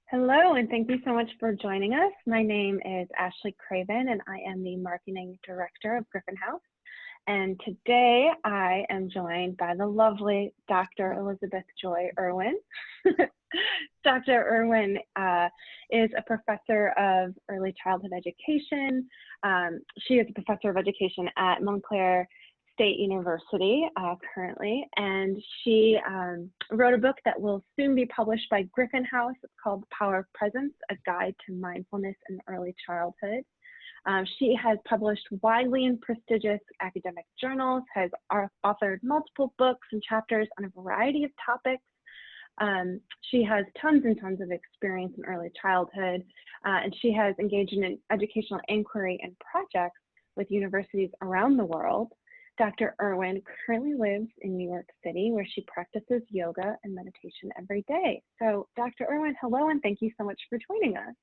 Hello, and thank you so much for joining us. My name is Ashley Craven, and I am the Marketing Director of Gryphon House. And today I am joined by the lovely Dr. Elizabeth Joy Erwin. Dr. Erwin is a professor of early childhood education. She is a professor of education at Montclair State University currently, and she wrote a book that will soon be published by Gryphon House. It's called The Power of Presence, A Guide to Mindfulness in Early Childhood. She has published widely in prestigious academic journals, has authored multiple books and chapters on a variety of topics. She has tons and tons of experience in early childhood, and she has engaged in an educational inquiry and projects with universities around the world. Dr. Erwin currently lives in New York City, where she practices yoga and meditation every day. So, Dr. Erwin, hello, and thank you so much for joining us.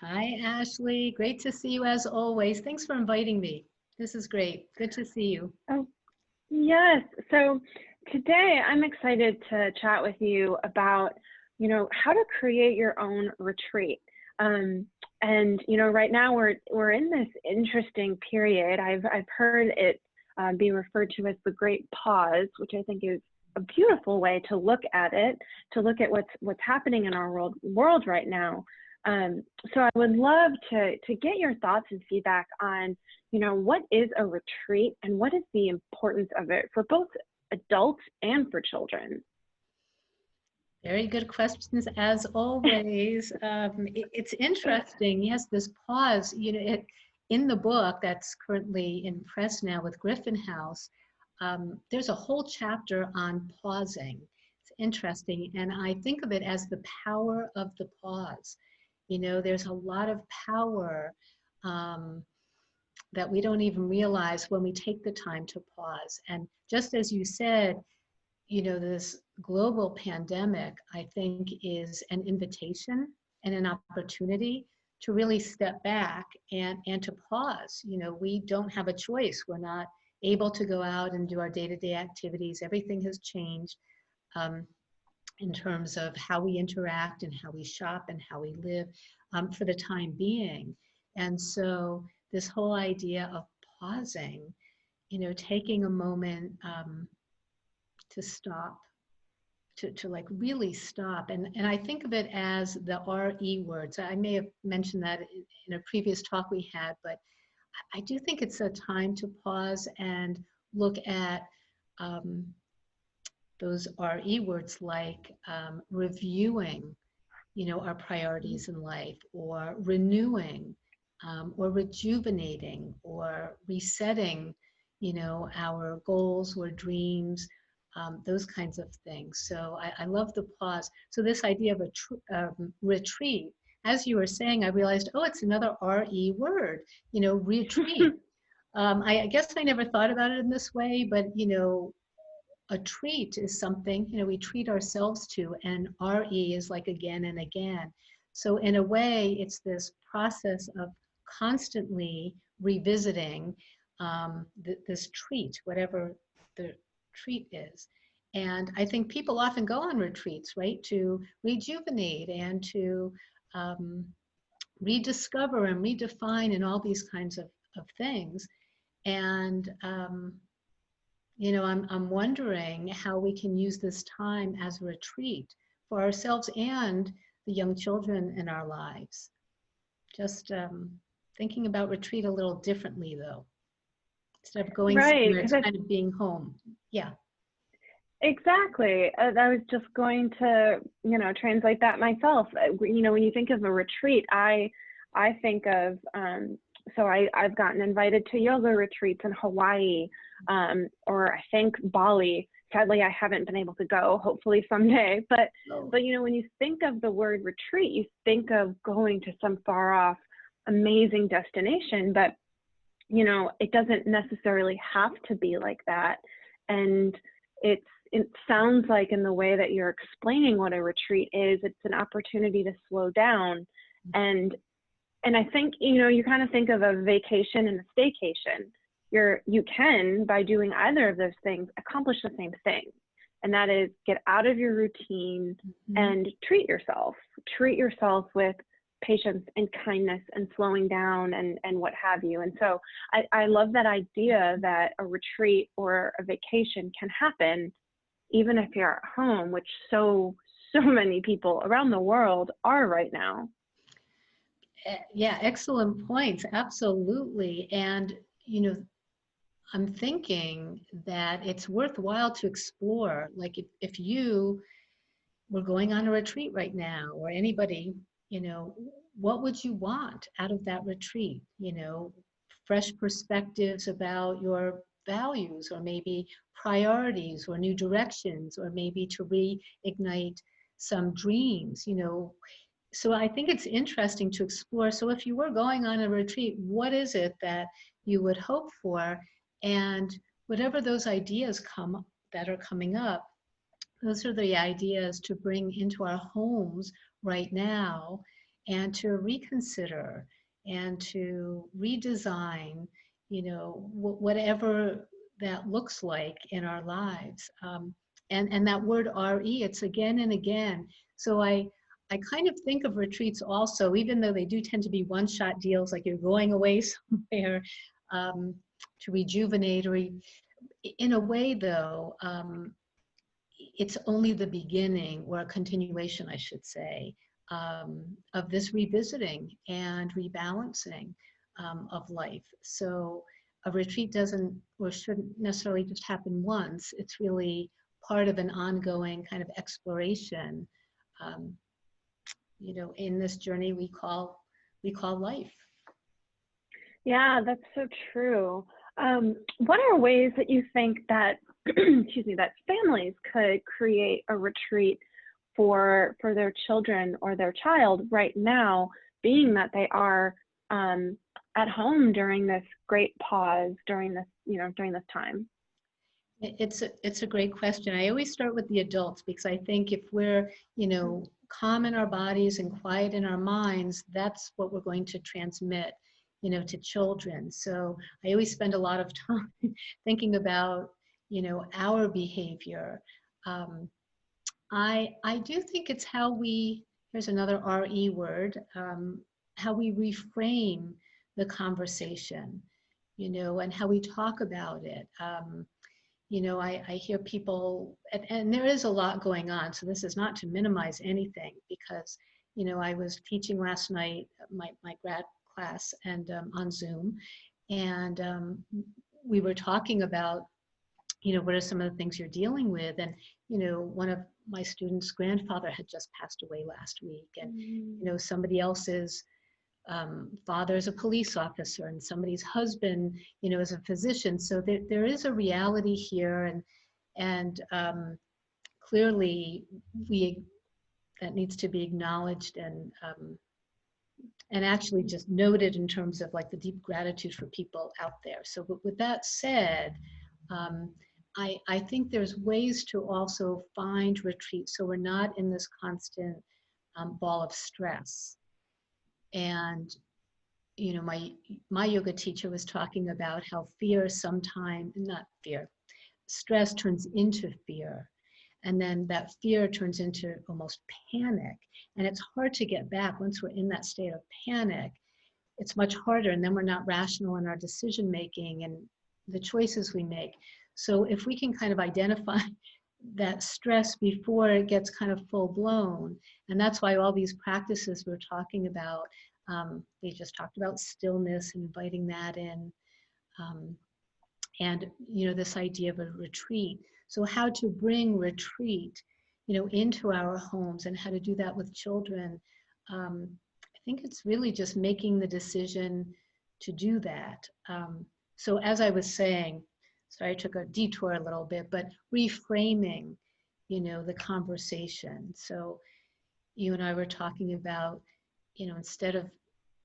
Hi, Ashley. Great to see you as always. Thanks for inviting me. This is great. Good to see you. Oh, yes. So today I'm excited to chat with you about, how to create your own retreat. And right now we're in this interesting period. I've heard it be referred to as the Great Pause, which I think is a beautiful way to look at it, to look at what's happening in our world right now. So I would love to get your thoughts and feedback on, what is a retreat and what is the importance of it for both adults and for children? Very good questions as always. It's interesting. Yes, this pause, in the book that's currently in press now with Gryphon House, there's a whole chapter on pausing. It's interesting. And I think of it as the power of the pause. There's a lot of power that we don't even realize when we take the time to pause. And just as you said, this global pandemic, I think, is an invitation and an opportunity to really step back and to pause. We don't have a choice. We're not able to go out and do our day-to-day activities. Everything has changed in terms of how we interact and how we shop and how we live for the time being. And so this whole idea of pausing, taking a moment to stop, to like really stop. And I think of it as the RE words. I may have mentioned that in a previous talk we had, but I do think it's a time to pause and look at those RE words like reviewing, our priorities in life, or renewing, or rejuvenating, or resetting, our goals or dreams, those kinds of things. So I love the pause. So this idea of a retreat, as you were saying, I realized, it's another RE word, retreat. I guess I never thought about it in this way, but, a treat is something, we treat ourselves to, and RE is like again and again. So in a way, it's this process of constantly revisiting this treat, whatever the treat is. And I think people often go on retreats, right, to rejuvenate and to rediscover and redefine and all these kinds of things. And I'm wondering how we can use this time as a retreat for ourselves and the young children in our lives. Just thinking about retreat a little differently, though. Instead of going somewhere, it's kind of being home. Yeah. Exactly. I was just going to, translate that myself. When you think of a retreat, I think of, so I've gotten invited to yoga retreats in Hawaii, or I think Bali. Sadly, I haven't been able to go, hopefully someday. But when you think of the word retreat, you think of going to some far off, amazing destination. But, it doesn't necessarily have to be like that. And it sounds like, in the way that you're explaining what a retreat is, it's an opportunity to slow down. And I think, you kind of think of a vacation and a staycation. You can, by doing either of those things, accomplish the same thing. And that is get out of your routine and treat yourself, treat yourself with patience and kindness and slowing down and what have you. And so I love that idea that a retreat or a vacation can happen even if you're at home, which so many people around the world are right now. Yeah, excellent points. Absolutely. And, you know, I'm thinking that it's worthwhile to explore, like if you were going on a retreat right now, or anybody, you know, what would you want out of that retreat? You know, fresh perspectives about your values, or maybe priorities, or new directions, or maybe to reignite some dreams, you know. So I think it's interesting to explore. So if you were going on a retreat, what is it that you would hope for? And whatever those ideas come that are coming up, those are the ideas to bring into our homes right now, and to reconsider and to redesign, you know, whatever that looks like in our lives. And that word RE, it's again and again. So I kind of think of retreats also, even though they do tend to be one-shot deals, like you're going away somewhere to rejuvenate, or in a way though, it's only the beginning, or a continuation, I should say, of this revisiting and rebalancing of life. So a retreat doesn't or shouldn't necessarily just happen once. It's really part of an ongoing kind of exploration, um, you know, in this journey we call life. Yeah, that's so true. What are ways that you think that, excuse me, that families could create a retreat for their children or their child right now, being that they are at home during this great pause, during this, during this time? It's a great question. I always start with the adults, because I think if we're, you know, calm in our bodies and quiet in our minds, that's what we're going to transmit, you know, to children. So I always spend a lot of time thinking about, you know, our behavior. Um, I do think it's how we, here's another RE word, how we reframe the conversation, you know, and how we talk about it. You know, I hear people, and there is a lot going on, so this is not to minimize anything, because, you know, I was teaching last night, my grad class, and on Zoom, and we were talking about, you know, what are some of the things you're dealing with? And, you know, one of my students' grandfather had just passed away last week, and, you know, somebody else's father is a police officer, and somebody's husband, you know, is a physician. So there is a reality here, and clearly we that needs to be acknowledged, and actually just noted in terms of like the deep gratitude for people out there. So with that said, um, I think there's ways to also find retreats, so we're not in this constant ball of stress. And you know, my yoga teacher was talking about how fear sometimes, not fear, stress turns into fear, and then that fear turns into almost panic, and it's hard to get back once we're in that state of panic. It's much harder, and then we're not rational in our decision making and the choices we make. So if we can kind of identify that stress before it gets kind of full blown, and that's why all these practices we're talking about, we just talked about stillness and inviting that in, um, and you know, this idea of a retreat. So how to bring retreat, you know, into our homes, and how to do that with children. I think it's really just making the decision to do that. So as I was saying, sorry, I took a detour a little bit, but reframing, you know, the conversation. So you and I were talking about, you know, instead of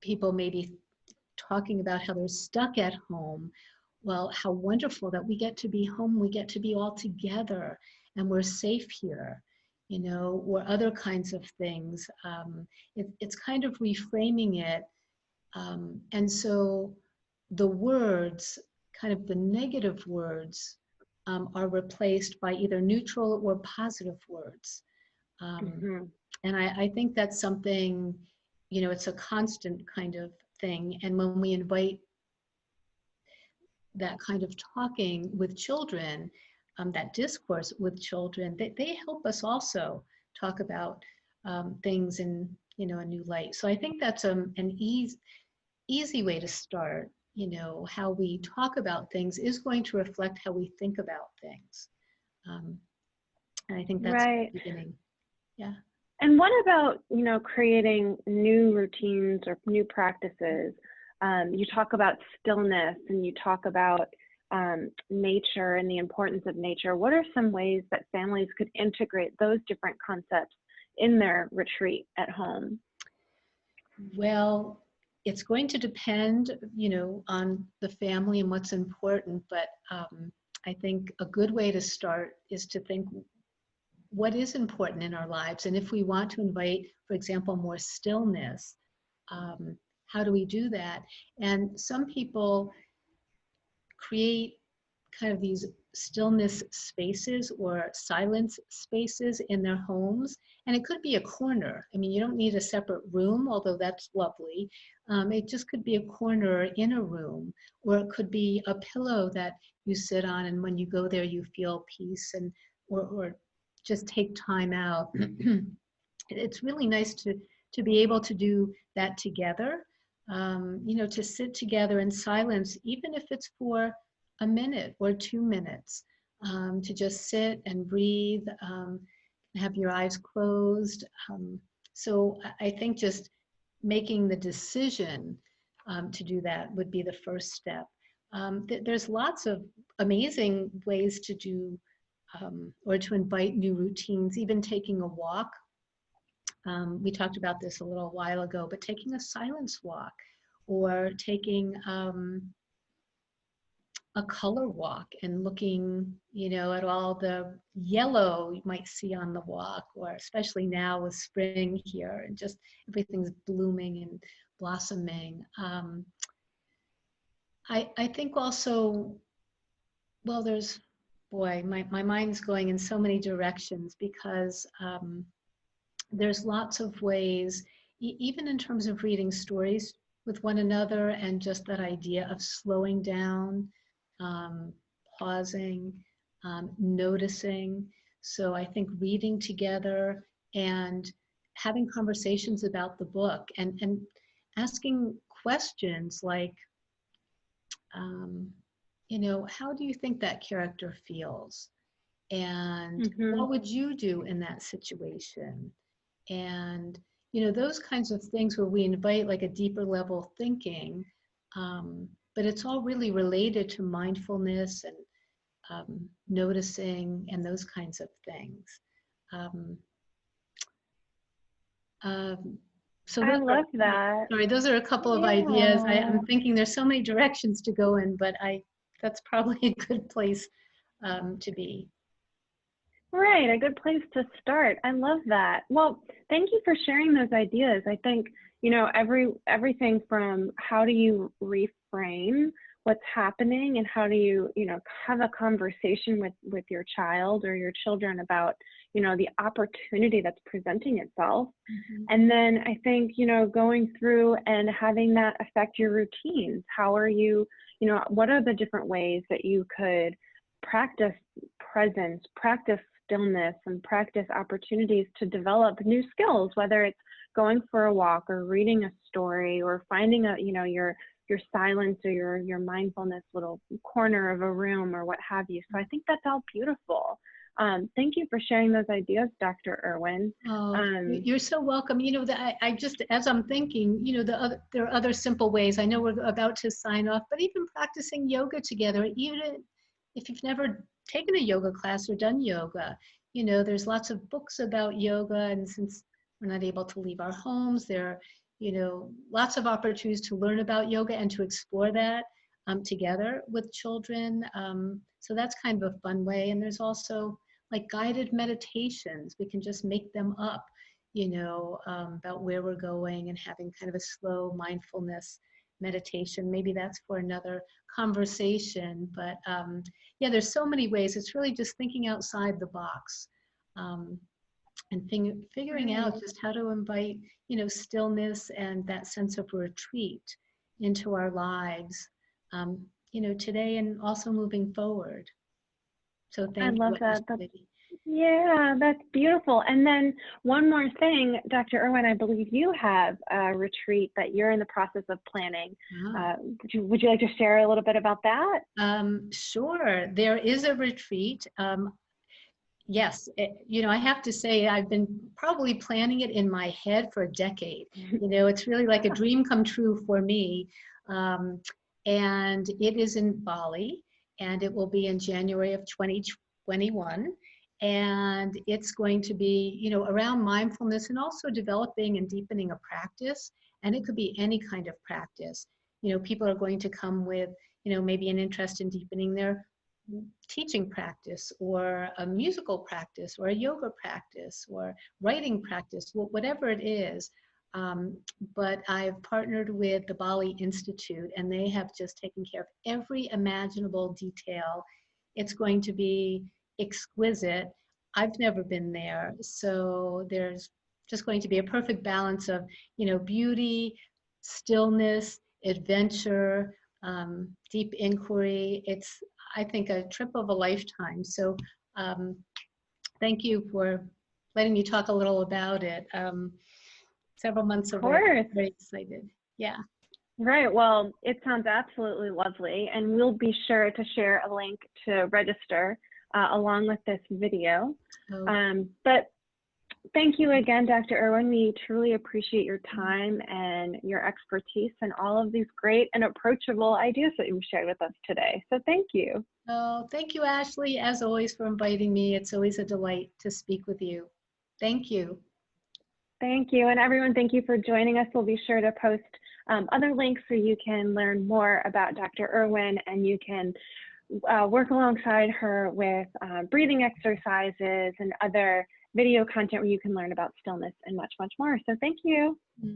people maybe talking about how they're stuck at home, well, how wonderful that we get to be home, we get to be all together, and we're safe here, you know, or other kinds of things. It's kind of reframing it. And so the words, kind of the negative words, are replaced by either neutral or positive words. Um, Mm-hmm. And I think that's something, it's a constant kind of thing. And when we invite that kind of talking with children, that discourse with children, they help us also talk about things in, a new light. So I think that's an easy way to start. How we talk about things is going to reflect how we think about things. Um, and I think that's Right. the beginning. Yeah. And what about, creating new routines or new practices? You talk about stillness and you talk about nature and the importance of nature. What are some ways that families could integrate those different concepts in their retreat at home? Well, it's going to depend, on the family and what's important, but I think a good way to start is to think what is important in our lives. And if we want to invite, for example, more stillness, how do we do that? And some people create kind of these stillness spaces or silence spaces in their homes. And it could be a corner. I mean, you don't need a separate room, although that's lovely. It just could be a corner in a room, or it could be a pillow that you sit on, and when you go there, you feel peace, and or just take time out. It's really nice to be able to do that together. To sit together in silence, even if it's for a minute or 2 minutes, to just sit and breathe, have your eyes closed. So I think just making the decision to do that would be the first step. There's lots of amazing ways to do or to invite new routines, even taking a walk. We talked about this a little while ago, but taking a silence walk or taking a color walk and looking, at all the yellow you might see on the walk, or especially now with spring here and just everything's blooming and blossoming. I think also, well, boy, my mind's going in so many directions because there's lots of ways, even in terms of reading stories with one another and just that idea of slowing down, um, pausing, noticing. So I think reading together and having conversations about the book and asking questions like, um, how do you think that character feels? And Mm-hmm. what would you do in that situation? And those kinds of things where we invite like a deeper level thinking, but it's all really related to mindfulness and noticing and those kinds of things. Um, um, so I those are, love that. sorry, those are a couple of ideas. Yeah. I'm thinking there's so many directions to go in, but that's probably a good place to be. Right, a good place to start. I love that. Well, thank you for sharing those ideas. I think, everything from how do you reframe what's happening and how do you, have a conversation with your child or your children about, the opportunity that's presenting itself. Mm-hmm. And then I think, going through and having that affect your routines. How are you, what are the different ways that you could practice presence, practice stillness, and practice opportunities to develop new skills, whether it's going for a walk or reading a story or finding your silence or your mindfulness little corner of a room or what have you. So I think that's all beautiful. Thank you for sharing those ideas, Dr. Erwin. Oh, you're so welcome. I just, as I'm thinking, there are other simple ways. I know we're about to sign off, but even practicing yoga together, even if you've never taken a yoga class or done yoga, there's lots of books about yoga. And since we're not able to leave our homes, there are, lots of opportunities to learn about yoga and to explore that together with children. So that's kind of a fun way. And there's also like guided meditations. We can just make them up, about where we're going and having kind of a slow mindfulness meditation. Maybe that's for another conversation. But yeah, there's so many ways. It's really just thinking outside the box. and figuring out Right. just how to invite, stillness and that sense of retreat into our lives, today and also moving forward. So I thank you, love that. Ashley. Yeah, that's beautiful. And then one more thing, Dr. Erwin, I believe you have a retreat that you're in the process of planning. Ah. Would you like to share a little bit about that? Sure. There is a retreat. Yes, I have to say I've been probably planning it in my head for a decade. It's really like a dream come true for me. Um, and it is in Bali, and it will be in January of 2021. And it's going to be, around mindfulness and also developing and deepening a practice. And it could be any kind of practice. People are going to come with, maybe an interest in deepening their teaching practice or a musical practice or a yoga practice or writing practice, whatever it is. But I've partnered with the Bali Institute, and they have just taken care of every imaginable detail. It's going to be exquisite. I've never been there, so there's just going to be a perfect balance of, beauty, stillness, adventure, deep inquiry. It's, I think, a trip of a lifetime. So um, thank you for letting me talk a little about it. Several months Of away. course. Very excited. Yeah. Right. Well, it sounds absolutely lovely. And we'll be sure to share a link to register along with this video. So, But thank you again, Dr. Erwin. We truly appreciate your time and your expertise and all of these great and approachable ideas that you shared with us today. So thank you. oh, thank you, Ashley, as always, for inviting me. It's always a delight to speak with you. Thank you. Thank you. And everyone, thank you for joining us. We'll be sure to post other links so you can learn more about Dr. Erwin, and you can work alongside her with breathing exercises and other video content where you can learn about stillness and much, much more. So thank you.